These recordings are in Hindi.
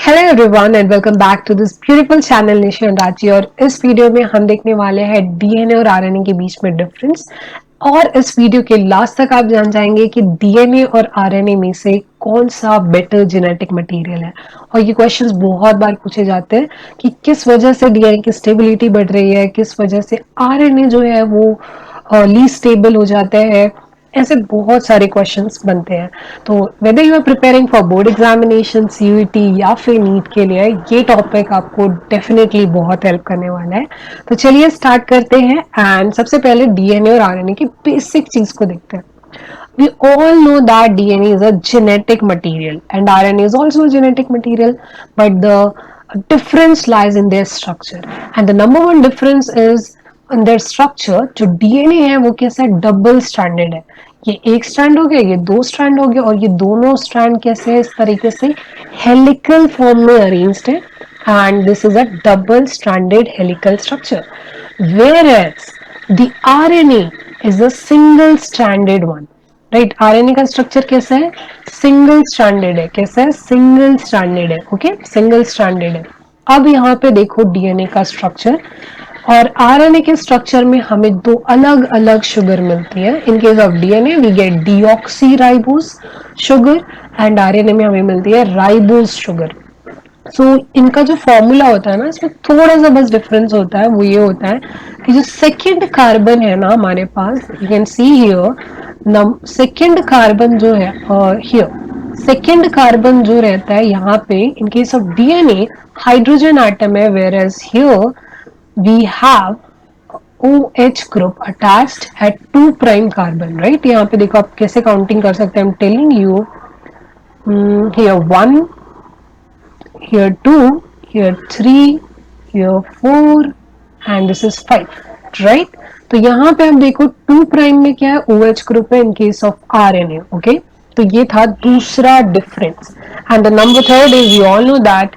Hello everyone and welcome back to this beautiful channel Nisha and Ranchi. और इस वीडियो में हम देखने वाले हैं डीएनए और आरएनए के बीच में डिफरेंस। और इस वीडियो के लास्ट तक आप जान जाएंगे कि डीएनए और आरएनए में से कौन सा बेटर जेनेटिक मटेरियल है। और ये क्वेश्चंस बहुत बार पूछे जाते हैं कि किस वजह से डीएनए की स्टेबिलिटी बढ़ रही है, किस वजह से आरएनए जो है वो लीस्ट स्टेबल हो जाते हैं। ऐसे बहुत सारे क्वेश्चंस बनते हैं। तो whether you are preparing for board examination, CUET या फिर नीट के लिए, ये टॉपिक आपको डेफिनेटली बहुत हेल्प करने वाला है। तो चलिए स्टार्ट करते हैं एंड सबसे पहले डीएनए और आरएनए की बेसिक चीज को देखते हैं। We all know that DNA is a genetic material and RNA is also a genetic material, but the difference lies in their structure. And the number one difference is in their structure. जो DNA है वो कैसा है, डबल स्ट्रैंडेड है। ये एक स्ट्रैंड हो गया, ये दो स्ट्रैंड हो गया, और ये दोनों स्ट्रैंड कैसे है, इस तरीके से हेलिकल फॉर्म में अरेंज्ड है। And this is a double stranded helical structure, whereas the RNA is a single stranded one. Right, RNA का स्ट्रक्चर कैसा है, सिंगल स्ट्रैंडेड है। कैसा है, सिंगल स्ट्रैंडेड है। ओके, सिंगल स्ट्रैंडेड है। अब यहाँ पे देखो डीएनए का स्ट्रक्चर और आरएनए के स्ट्रक्चर में हमें दो अलग अलग शुगर मिलती है। In case of DNA we get deoxyribose sugar and RNA में हमें मिलती है राइबोस शुगर। इनका जो फॉर्मूला होता है ना, इसमें थोड़ा सा बस डिफरेंस होता है। वो ये होता है कि जो सेकेंड कार्बन है ना हमारे पास, you can see here, second carbon जो है हियर, सेकेंड कार्बन जो रहता है यहाँ पे in case of DNA hydrogen atom है, whereas here we have OH group attached at 2 prime carbon, right? यहाँ पे देखो आप कैसे काउंटिंग कर सकते हैं। I'm telling you, here 1, here 2, here 3, here 4 and this is 5, right? तो यहाँ पे आप देखो 2 प्राइम में क्या है, OH ग्रुप है in case of RNA। Okay, तो ये था दूसरा difference. And the number third is, you all know that,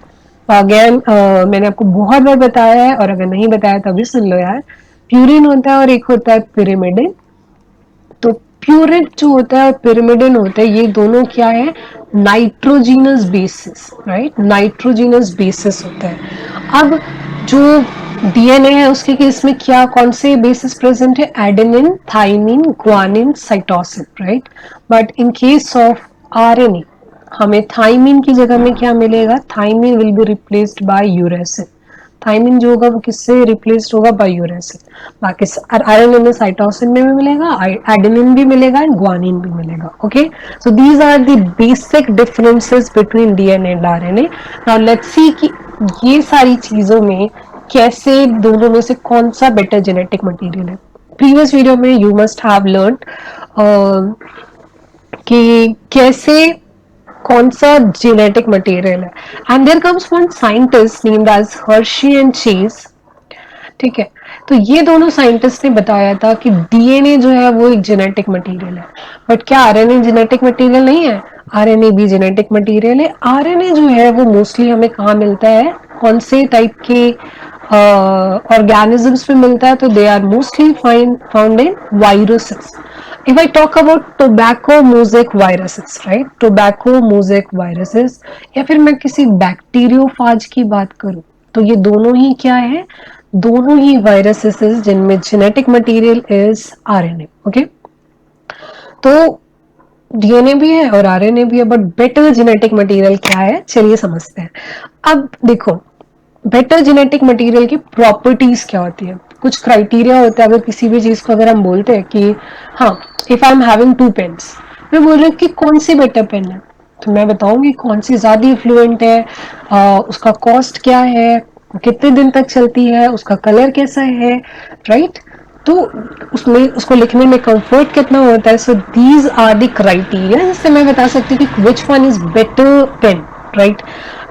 again मैंने आपको बहुत बार बताया है, और अगर नहीं बताया तो अभी सुन लो यार। प्यूरिन होता है और एक होता है पिरिमिडिन। तो प्यूरिन जो होता है, पिरिमिडिन होता है, ये दोनों क्या है, nitrogenous basis, right? Nitrogenous basis होता है। अब जो डीएनए है उसके केस में क्या, कौन से बेसिस प्रेजेंट है, adenine, thymine, guanine, cytosine, right? But in case of RNA हमें थाइमिन की जगह में क्या मिलेगा, thymine will be replaced by uracil. Thymine जो होगा वो किससे रिप्लेस्ड होगा, बाय यूरेसिल। बाकी आरएनए में साइटोसिन में भी मिलेगा, एडेनिन भी मिलेगा एंड ग्वानिन भी मिलेगा। Okay, so these are the basic differences between DNA and RNA. Now let's see कि ये सारी चीजों में कैसे, दोनों में से कौन सा बेटर जेनेटिक मटेरियल है। प्रीवियस वीडियो में यू मस्ट हैव लर्न कि कैसे, कौन सा जेनेटिक मटेरियल है। And there comes one scientist named as Hershey and Chase. ठीक है, तो ये दोनों साइंटिस्ट ने बताया था कि डीएनए जो है वो एक जेनेटिक मटेरियल है। बट क्या आरएनए जेनेटिक मटेरियल नहीं है? आरएनए भी जेनेटिक मटेरियल है। आरएनए जो है वो मोस्टली हमें कहाँ मिलता है, कौन से टाइप के ऑर्गेनिजम्स में मिलता है? तो they are mostly found in viruses. If I talk about tobacco mosaic viruses, right? Tobacco mosaic viruses, या फिर मैं किसी बैक्टीरियोफाज की बात करूं, तो ये दोनों ही क्या है, दोनों ही वायरसेस जिनमें genetic material is RNA. Okay, तो डीएनए भी है और आरएनए भी है, बट बेटर जेनेटिक मटेरियल क्या है, चलिए समझते हैं। अब देखो, बेटर जेनेटिक मटेरियल की प्रॉपर्टीज क्या होती है, कुछ क्राइटेरिया होता है। अगर किसी भी चीज को अगर हम बोलते हैं कि हाँ, if I am having 2 pens, मैं बोल रही हूँ कि कौन सी बेटर पेन है, तो मैं बताऊंगी कौन सी ज्यादा इन्फ्लुएंट है, उसका कॉस्ट क्या है, कितने दिन तक चलती है, उसका कलर कैसा है, राइट? तो उसमें उसको लिखने में कंफर्ट कितना होता है। So these are the criteria जिससे मैं बता सकती हूँ कि which one is better pen, right?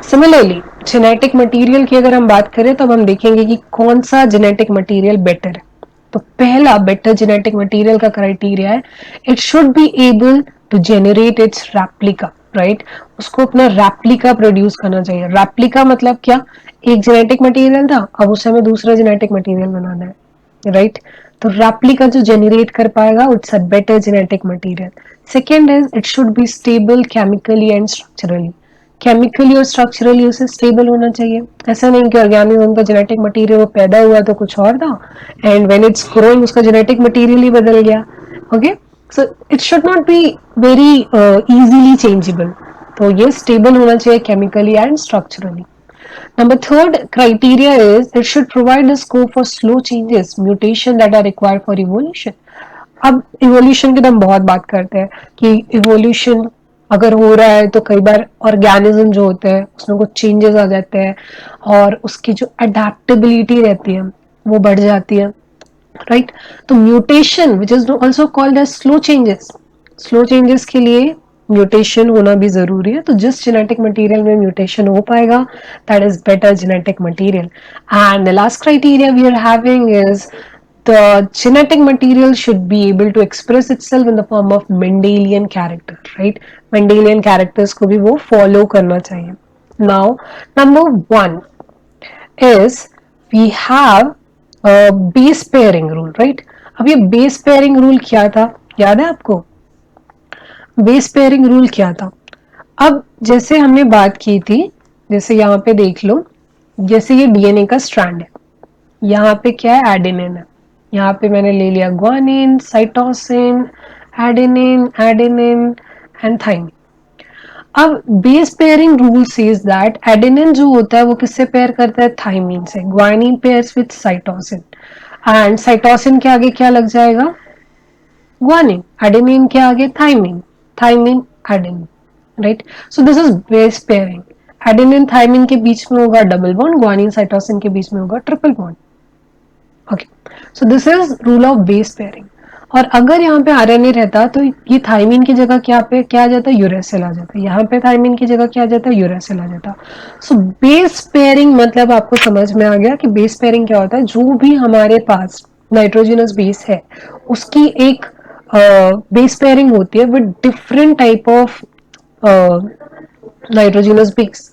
Similarly genetic material की अगर हम बात करें तो अब हम देखेंगे कि कौन सा जेनेटिक मटेरियल बेटर है। तो पहला बेटर जेनेटिक मटेरियल का क्राइटेरिया है, it should be able to generate its replica, right? उसको अपना रेप्लिका प्रोड्यूस करना चाहिए। रेप्लिका मतलब क्या, एक जेनेटिक मटेरियल था, अब उससे हमें दूसरा जेनेटिक मटेरियल बनाना है, राइट? तो रेप्लिका जो जेनरेट कर पाएगा, it's a better genetic material. Second is, it should be stable chemically and structurally. Chemically और स्ट्रक्चरली उसे स्टेबल होना चाहिए। ऐसा नहीं कि ऑर्गेनिज्म का जेनेटिक मटेरियल वो पैदा हुआ तो कुछ और था एंड व्हेन इट्स ग्रोइंग उसका जेनेटिक मटेरियल ही बदल गया। Okay, so it should not be very easily changeable. तो ये स्टेबल होना चाहिए chemically and structurally. Number third criteria is it should provide a scope for slow changes, mutation that are required for evolution. अब इवोल्यूशन की तो हम बहुत बात करते हैं कि इवोल्यूशन अगर हो रहा है तो कई बार ऑर्गेनिज्म जो होते हैं उसमें कुछ चेंजेस आ जाते हैं और उसकी जो अडेप्टेबिलिटी रहती है वो बढ़ जाती है, राइट। तो mutation which is also called as slow changes के लिए म्यूटेशन होना भी जरूरी है। तो जिस जेनेटिक मटेरियल में म्यूटेशन हो पाएगा that is better genetic material. And the last criteria we are having is the genetic material should be able to express itself in the form of Mendelian character, right? Mendelian characters को भी वो follow करना चाहिए। Now, number 1 is we have a base pairing rule, right? अब ये base pairing rule क्या था, याद है आपको? बेस पेयरिंग रूल क्या था? अब जैसे हमने बात की थी, जैसे यहाँ पे देख लो, जैसे ये डीएनए का स्ट्रैंड है, यहाँ पे क्या है, एडेनिन है, यहाँ पे मैंने ले लिया guanine, cytosine, adenine, adenine and thymine. अब base pairing rule says that adenine जो होता है वो किससे पेयर करता है, थाइमिन से। Guanine pairs with cytosine and cytosine के आगे क्या लग जाएगा, guanine, adenine के आगे thymine, thymine adenine, right. So this is base pairing. Adenine thymine के बीच में होगा डबल बॉन्ड, ग्वानिन साइटोसिन के बीच में होगा triple bond. Okay, so this is rule of base pairing. और अगर यहाँ पे आरएनए रहता तो ये थाइमिन की जगह क्या पे क्या आ जाता, यूरेसिल आ जाता। यहाँ पे थाइमिन की जगह क्या आ जाता, यूरेसिल आ जाता। सो बेस पेयरिंग मतलब आपको समझ में आ गया कि बेस पेयरिंग क्या होता है। जो भी हमारे पास नाइट्रोजनस बेस है उसकी एक बेस पेयरिंग होती है with different type of nitrogenous base,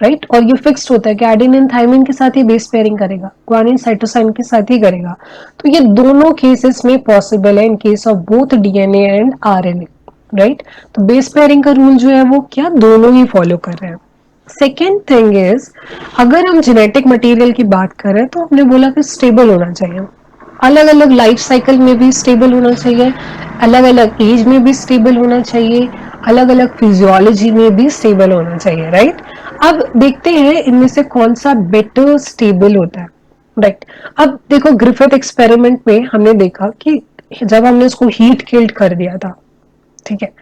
right. और ये फिक्स्ड होता है कि एडेनिन थाइमिन के साथ ही बेस पेयरिंग करेगा, ग्वानिन साइटोसिन के साथ ही करेगा। तो ये दोनों केसेस में पॉसिबल है in case of both DNA and RNA, right. तो बेस पेयरिंग का रूल जो है वो क्या, दोनों ही फॉलो कर रहे हैं। सेकेंड थिंग इज, अगर हम जेनेटिक मटेरियल की बात करें तो हमने बोला कि स्टेबल होना चाहिए, अलग अलग लाइफ साइकिल में भी स्टेबल होना चाहिए, अलग अलग एज में भी स्टेबल होना चाहिए, अलग अलग फिजियोलॉजी में भी स्टेबल होना चाहिए, राइट। अब देखते हैं इनमें से कौन सा बेटर स्टेबल होता है, राइट। अब देखो ग्रिफिथ एक्सपेरिमेंट में हमने देखा कि जब हमने उसको हीट किल्ड कर दिया था, ठीक है,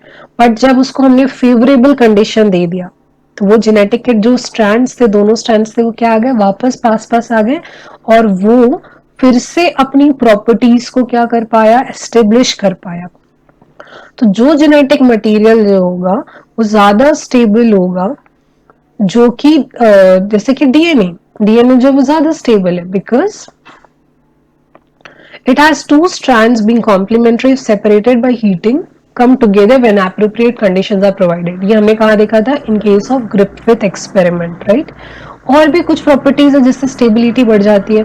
बट जब उसको हमने फेवरेबल कंडीशन दे दिया तो वो जेनेटिक के जो स्ट्रैंड्स थे, दोनों स्ट्रैंड्स थे, वो क्या आ गए, वापस पास आ गए और वो फिर से अपनी प्रॉपर्टीज को क्या कर पाया, एस्टेब्लिश कर पाया। तो जो जेनेटिक मटेरियल जो होगा वो ज्यादा स्टेबल होगा, जो कि जैसे कि डीएनए जो वो ज्यादा स्टेबल है because it has two strands being complementary if separated by heating come together when appropriate conditions are provided। ये हमने कहा देखा था in case of Griffith experiment, right। और भी कुछ प्रॉपर्टीज है जिससे स्टेबिलिटी बढ़ जाती है।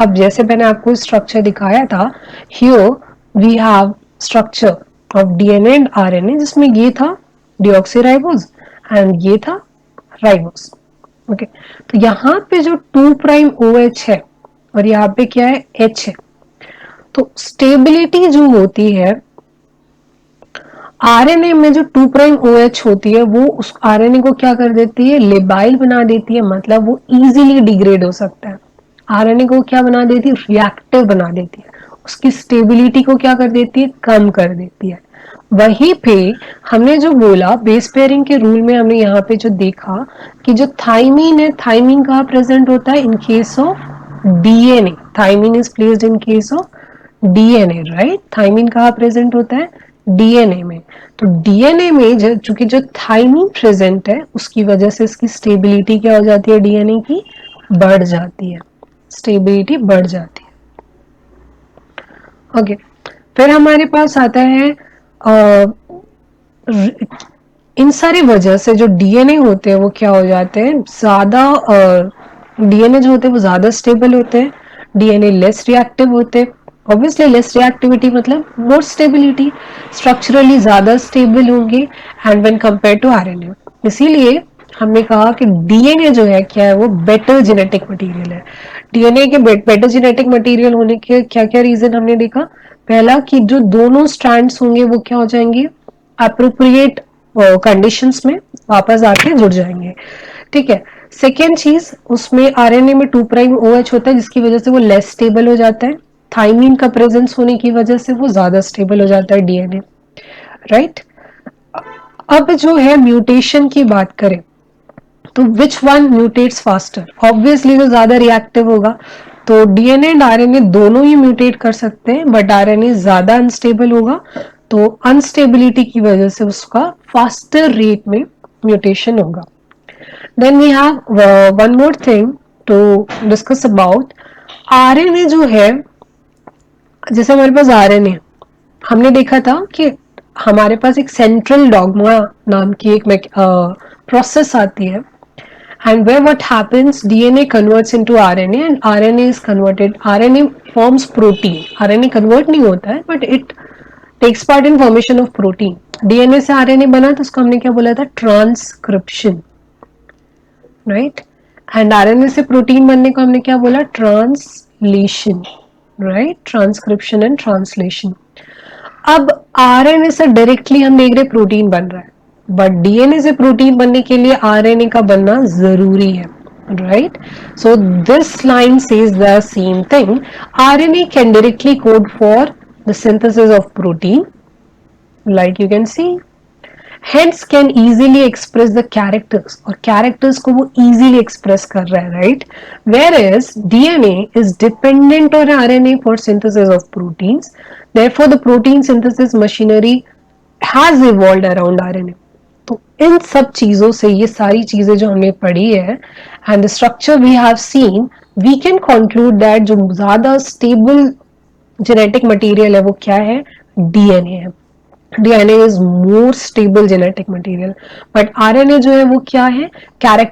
अब जैसे मैंने आपको स्ट्रक्चर दिखाया था, here we have structure of DNA and RNA जिसमें ये था deoxyribose एंड ये था राइबोस। ओके, तो यहाँ पे जो 2' OH है और यहाँ पे क्या है, H है। तो स्टेबिलिटी जो होती है आरएनए में, जो 2' OH होती है वो उस आरएनए को क्या कर देती है, लेबाइल बना देती है, मतलब वो इजीली डिग्रेड हो सकता है। आरएनए को क्या बना देती है, रिएक्टिव बना देती है, उसकी स्टेबिलिटी को क्या कर देती है, कम कर देती है। वहीं पे हमने जो बोला बेस पेयरिंग के रूल में, हमने यहाँ पे जो देखा कि जो थाइमिन है, थाइमिन कहाँ प्रेजेंट होता है, in case of DNA. Thymine is placed in case of DNA, right. Thymine कहाँ प्रेजेंट होता है, डीएनए में। तो डीएनए में चूंकि जो थाइमिन प्रेजेंट है उसकी वजह से इसकी स्टेबिलिटी क्या हो जाती है, डीएनए की बढ़ जाती है, स्टेबिलिटी बढ़ जाती है। ओके, फिर हमारे पास आता है इन सारी वजह से जो डीएनए होते हैं वो क्या हो जाते हैं, ज्यादा डीएनए जो होते हैं वो ज्यादा स्टेबल होते हैं, डीएनए लेस रिएक्टिव होते हैं। ऑब्वियसली लेस रिएक्टिविटी मतलब मोर स्टेबिलिटी, स्ट्रक्चरली ज्यादा स्टेबल होंगे and when compare to RNA. इसीलिए हमने कहा कि डीएनए जो है क्या है, वो बेटर जेनेटिक मटेरियल है। डीएनए के बेटर जेनेटिक मटेरियल होने के क्या क्या रीजन हमने देखा। पहला कि जो दोनों स्ट्रैंड्स होंगे वो क्या हो जाएंगे, अप्रोप्रिएट कंडीशंस में वापस आके जुड़ जाएंगे, ठीक है। सेकेंड चीज, उसमें आरएनए में 2 प्राइम OH होता है, जिसकी वजह से वो लेस स्टेबल हो जाता है। थाइमीन का प्रेजेंस होने की वजह से वो ज्यादा स्टेबल हो जाता है डीएनए, राइट। अब जो है म्यूटेशन की बात करें तो विच वन म्यूटेट्स फास्टर, ऑब्वियसली जो ज्यादा रिएक्टिव होगा। तो डीएनए एंड आरएनए दोनों ही म्यूटेट कर सकते हैं, बट आरएनए ज्यादा अनस्टेबल होगा, तो अनस्टेबिलिटी की वजह से उसका फास्टर रेट में म्यूटेशन होगा। Then we have one more thing to discuss about RNA जो है, जैसे हमारे पास आरएनए, हमने देखा था कि हमारे पास एक सेंट्रल डॉग्मा नाम की एक प्रोसेस आती है, and where what happens, DNA converts into RNA and RNA is converted, RNA forms protein, RNA convert नहीं होता है but it takes part in formation of protein। DNA से RNA बना तो उसको हमने क्या बोला था, ट्रांसक्रिप्शन, राइट। एंड RNA से प्रोटीन बनने को हमने क्या बोला, translation, right, transcription and translation. अब आरएनए से डायरेक्टली हम देख रहे प्रोटीन बन रहा है, बट डीएनए से प्रोटीन बनने के लिए आरएनए का बनना जरूरी है, right. So this line says the same thing, RNA can directly code for the synthesis of protein, like you can C, hence can easily express the characters, और characters को वो easily express कर रहा है, right, whereas DNA is dependent on RNA for synthesis of proteins, therefore the protein synthesis machinery has evolved around RNA। तो इन सब चीजों से, ये सारी चीजें जो हमने पढ़ी है and the structure we have seen, we can conclude that जो ज्यादा स्टेबल जेनेटिक मटेरियल है वो क्या है, डीएनए है। DNA is more stable genetic material, but RNA जो है वो क्या है, कैरेक्टर